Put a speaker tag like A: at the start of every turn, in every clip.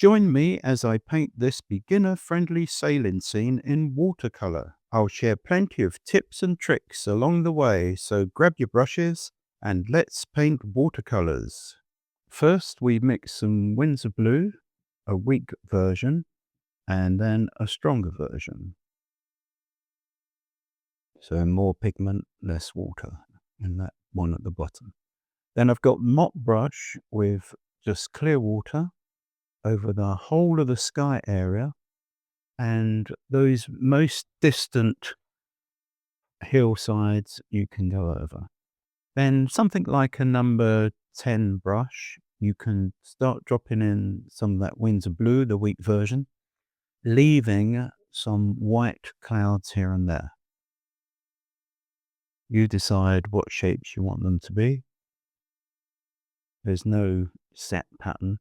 A: Join me as I paint this beginner-friendly sailing scene in watercolor. I'll share plenty of tips and tricks along the way, so grab your brushes and let's paint watercolors. First, we mix some Winsor Blue, a weak version, and then a stronger version. So more pigment, less water, and that one at the bottom. Then I've got mop brush with just clear water over the whole of the sky area and those most distant hillsides you can go over. Then something like a number 10 brush, you can start dropping in some of that Winsor Blue, the weak version, leaving some white clouds here and there. You decide what shapes you want them to be. There's no set pattern.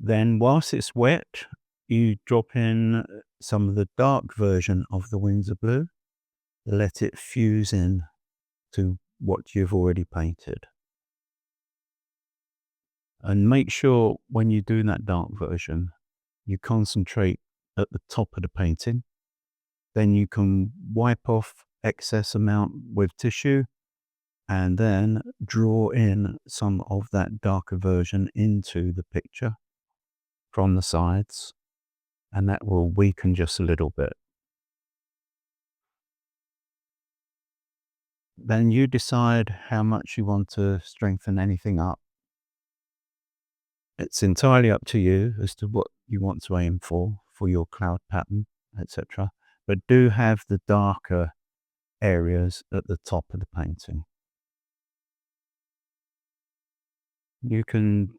A: Then whilst it's wet, you drop in some of the dark version of the Winsor Blue, let it fuse in to what you've already painted. And make sure when you do that dark version, you concentrate at the top of the painting. Then you can wipe off excess amount with tissue and then draw in some of that darker version into the picture from the sides, and that will weaken just a little bit. Then you decide how much you want to strengthen anything up. It's entirely up to you as to what you want to aim for your cloud pattern, etc. But do have the darker areas at the top of the painting. You can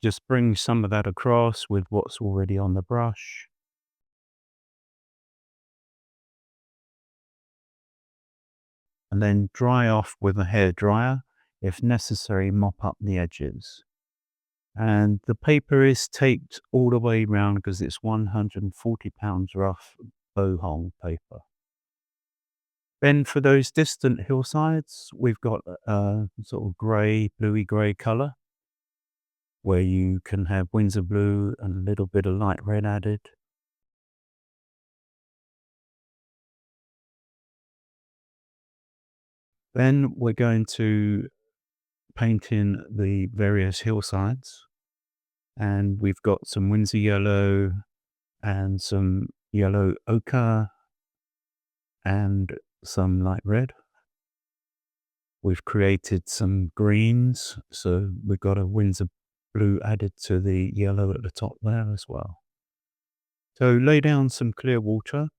A: just bring some of that across with what's already on the brush. And then dry off with a hairdryer. If necessary, mop up the edges. And the paper is taped all the way around because it's 140 pounds rough Baohong paper. Then for those distant hillsides, we've got a sort of grey, bluey grey colour where you can have Winsor Blue and a little bit of light red added. Then we're going to paint in the various hillsides, and we've got some Winsor yellow and some yellow ochre and some light red. We've created some greens, so we've got a Winsor Blue added to the yellow at the top there as well. So lay down some clear water,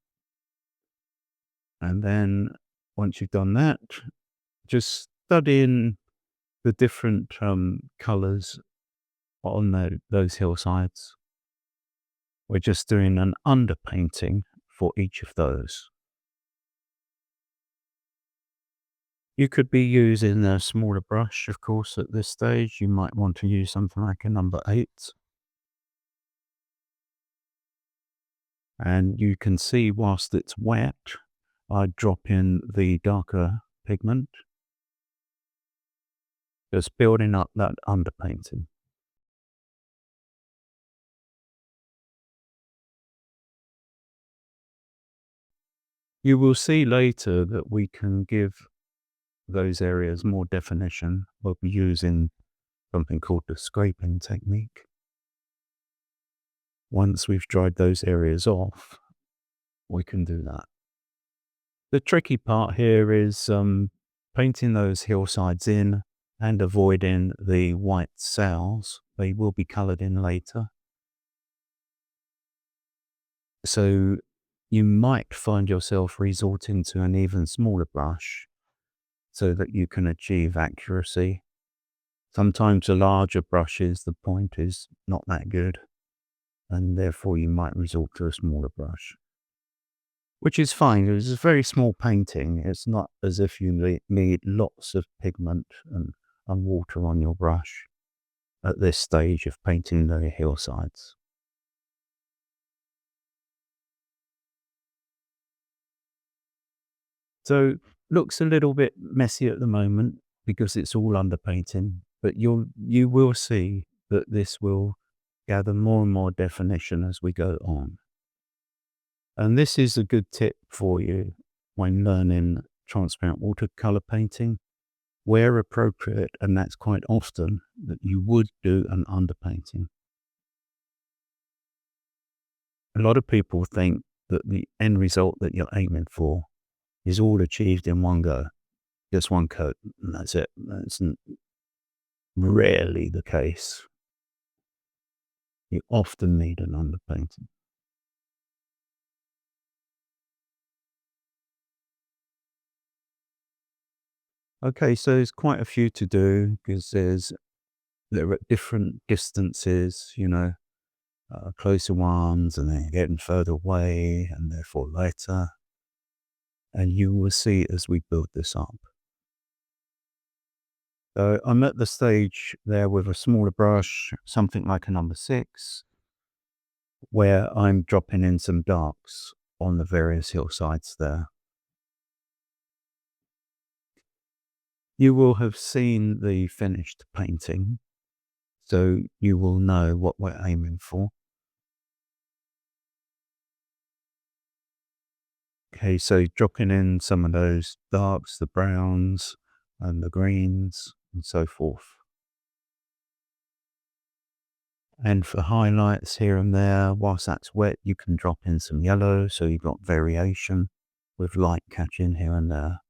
A: and then once you've done that, just study in the different colours on those hillsides. We're just doing an underpainting for each of those. You could be using a smaller brush, of course, at this stage. You might want to use something like a number 8. And you can see whilst it's wet, I drop in the darker pigment, just building up that underpainting. You will see later that we can give those areas more definition. We'll be using something called the scraping technique. Once we've dried those areas off, we can do that. The tricky part here is painting those hillsides in and avoiding the white sails. They will be coloured in later. So you might find yourself resorting to an even smaller brush so that you can achieve accuracy. Sometimes the larger brushes, the point is not that good, and therefore you might resort to a smaller brush, which is fine. It's a very small painting. It's not as if you need lots of pigment and water on your brush at this stage of painting the hillsides. So looks a little bit messy at the moment because it's all underpainting, but you will see that this will gather more and more definition as we go on. And this is a good tip for you when learning transparent watercolor painting, where appropriate, and that's quite often that you would do an underpainting. A lot of people think that the end result that you're aiming for is all achieved in one go, just one coat, and that's it. That's rarely the case. You often need an underpainting. Okay, so there's quite a few to do because they're at different distances, closer ones, and then getting further away, and therefore lighter. And you will see as we build this up. So I'm at the stage there with a smaller brush, something like a number 6, where I'm dropping in some darks on the various hillsides there. You will have seen the finished painting, so you will know what we're aiming for. Okay, so dropping in some of those darks, the browns and the greens and so forth. And for highlights here and there, whilst that's wet, you can drop in some yellow, so you've got variation with light catching here and there.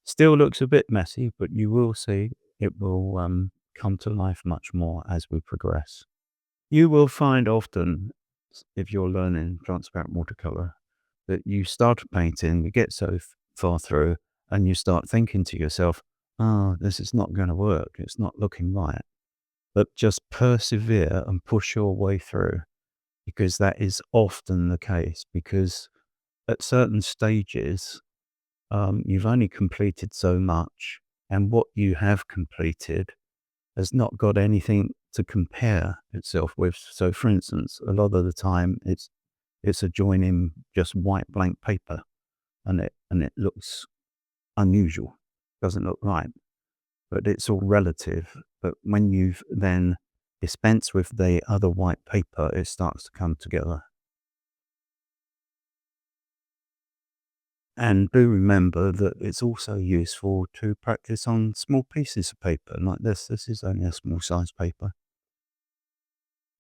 A: Still looks a bit messy, but you will see it will come to life much more as we progress. You will find often, if you're learning transparent watercolor, that you start painting, you get so far through, and you start thinking to yourself, oh, this is not going to work. It's not looking right. But just persevere and push your way through, because that is often the case. Because at certain stages, you've only completed so much, and what you have completed has not got anything to compare itself with. So, for instance, a lot of the time it's a joining just white blank paper, and it looks unusual, doesn't look right, but it's all relative. But when you've then dispensed with the other white paper, it starts to come together. And do remember that it's also useful to practice on small pieces of paper like this. This is only a small size paper.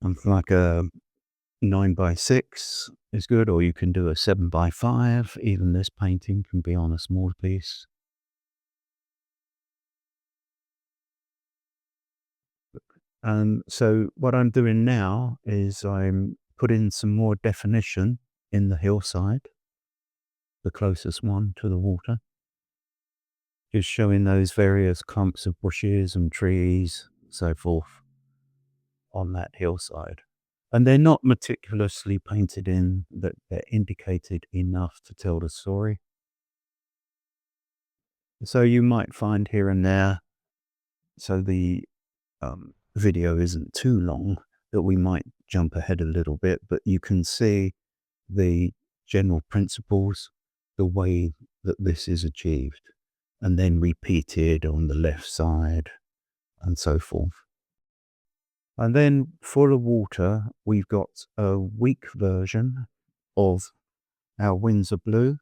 A: And like a 9 by 6 is good, or you can do a 7 by 5. Even this painting can be on a small piece. So what I'm doing now is I'm putting some more definition in the hillside, the closest one to the water, just showing those various clumps of bushes and trees, so forth, on that hillside. And they're not meticulously painted in, but they're indicated enough to tell the story. So you might find here and there, so the video isn't too long, that we might jump ahead a little bit, but you can see the general principles, the way that this is achieved, and then repeated on the left side and so forth. And then for the water, we've got a weak version of our Winsor Blue.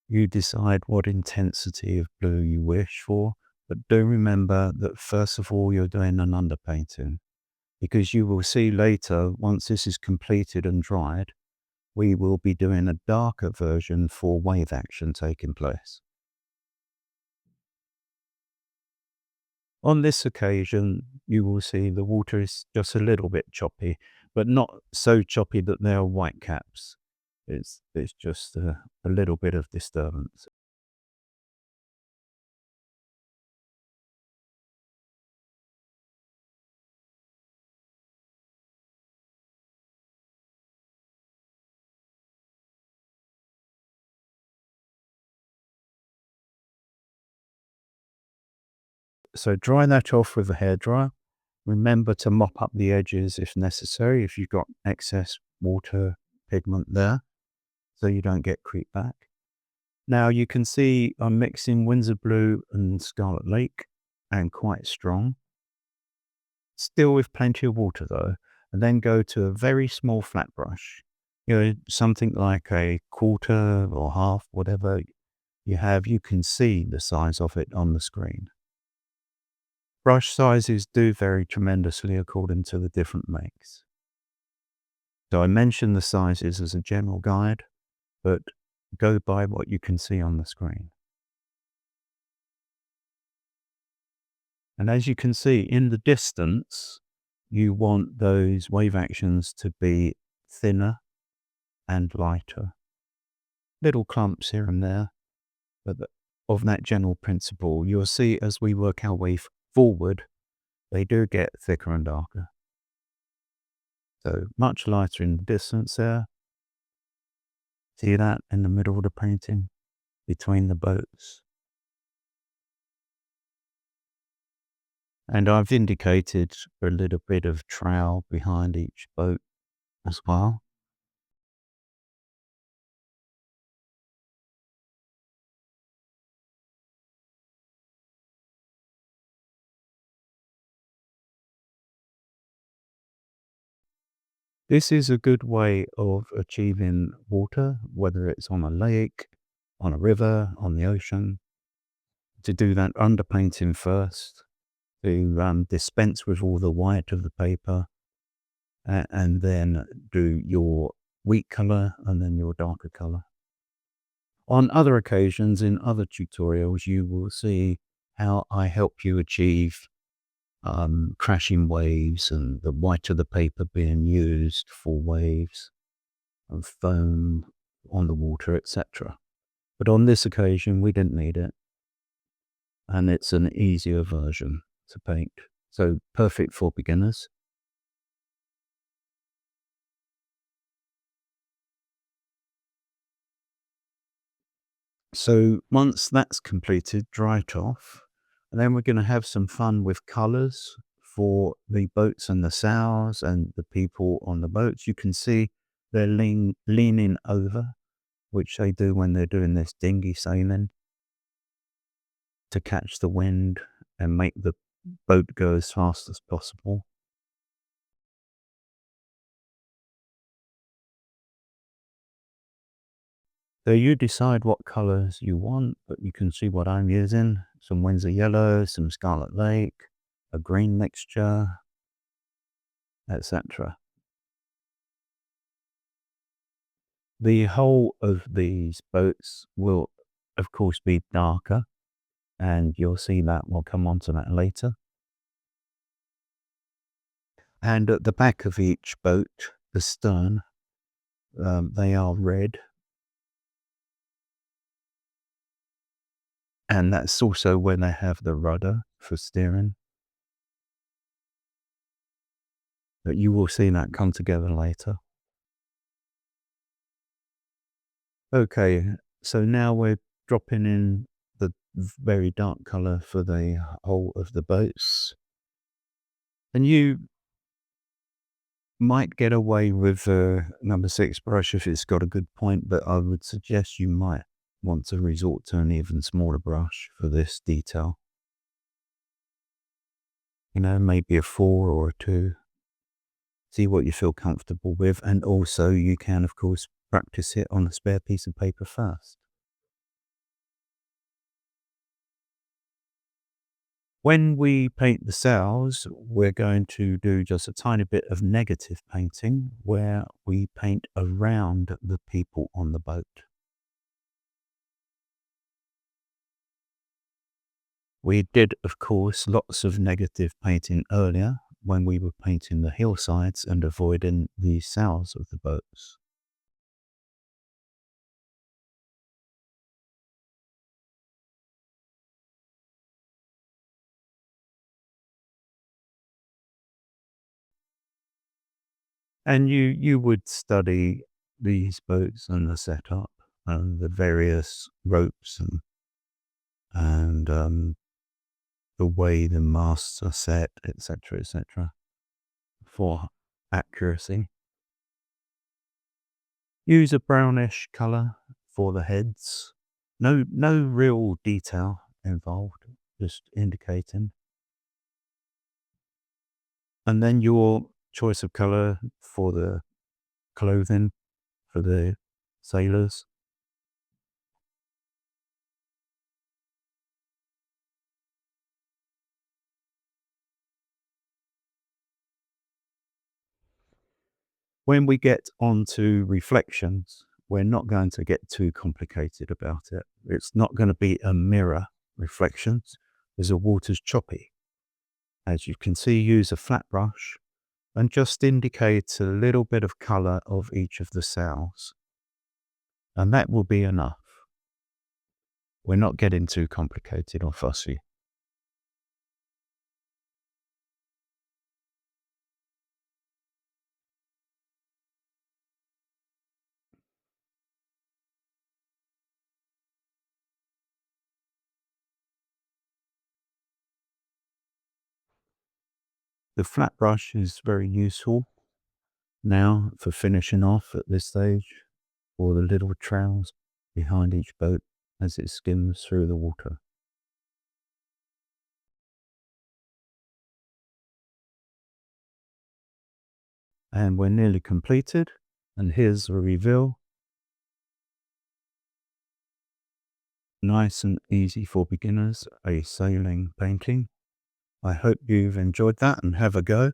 A: You decide what intensity of blue you wish for, but do remember that first of all, you're doing an underpainting, because you will see later, once this is completed and dried, we will be doing a darker version for wave action taking place. On this occasion, you will see the water is just a little bit choppy, but not so choppy that there are white caps. It's just a little bit of disturbance. So dry that off with a hairdryer. Remember to mop up the edges if necessary, if you've got excess water pigment there, so you don't get creep back. Now you can see I'm mixing Winsor Blue and Scarlet Lake, and quite strong. still with plenty of water though, and then go to a very small flat brush. Something like a quarter or half, whatever you have, you can see the size of it on the screen. Brush sizes do vary tremendously according to the different makes. So I mentioned the sizes as a general guide, but go by what you can see on the screen. And as you can see in the distance, you want those wave actions to be thinner and lighter. Little clumps here and there, but of that general principle, you'll see as we work our way forward, they do get thicker and darker. So much lighter in the distance there. See that in the middle of the painting, between the boats. And I've indicated a little bit of trail behind each boat as well. This is a good way of achieving water, whether it's on a lake, on a river, on the ocean, to do that underpainting first, to dispense with all the white of the paper, and then do your weak color and then your darker color. On other occasions, in other tutorials, you will see how I help you achieve crashing waves and the white of the paper being used for waves and foam on the water, etc. But on this occasion, we didn't need it, and it's an easier version to paint. So perfect for beginners. So once that's completed, dry it off, and then we're going to have some fun with colors for the boats and the sails and the people on the boats. You can see they're leaning over, which they do when they're doing this dinghy sailing to catch the wind and make the boat go as fast as possible. So you decide what colors you want, but you can see what I'm using. Some Winsor yellow, some Scarlet Lake, a green mixture, etc. The hull of these boats will, of course, be darker, and you'll see that. We'll come on to that later. And at the back of each boat, the stern, they are red. And that's also where they have the rudder for steering. But you will see that come together later. Okay, so now we're dropping in the very dark color for the hull of the boats. And you might get away with number 6 brush if it's got a good point, but I would suggest you might want to resort to an even smaller brush for this detail. Maybe a 4 or a 2. See what you feel comfortable with, and also you can, of course, practice it on a spare piece of paper first. When we paint the sails, we're going to do just a tiny bit of negative painting where we paint around the people on the boat. We did, of course, lots of negative painting earlier when we were painting the hillsides and avoiding the sails of the boats. And you would study these boats and the setup and the various ropes and the way the masts are set, etc., for accuracy. Use a brownish color for the heads. No real detail involved, just indicating. And then your choice of color for the clothing for the sailors. When we get onto reflections, we're not going to get too complicated about it. It's not going to be a mirror reflections as the water's choppy. As you can see, use a flat brush and just indicate a little bit of color of each of the sails. And that will be enough. We're not getting too complicated or fussy. The flat brush is very useful now for finishing off at this stage, or the little trails behind each boat as it skims through the water. And we're nearly completed, and here's the reveal. Nice and easy for beginners, a sailing painting. I hope you've enjoyed that and have a go,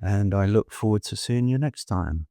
A: and I look forward to seeing you next time.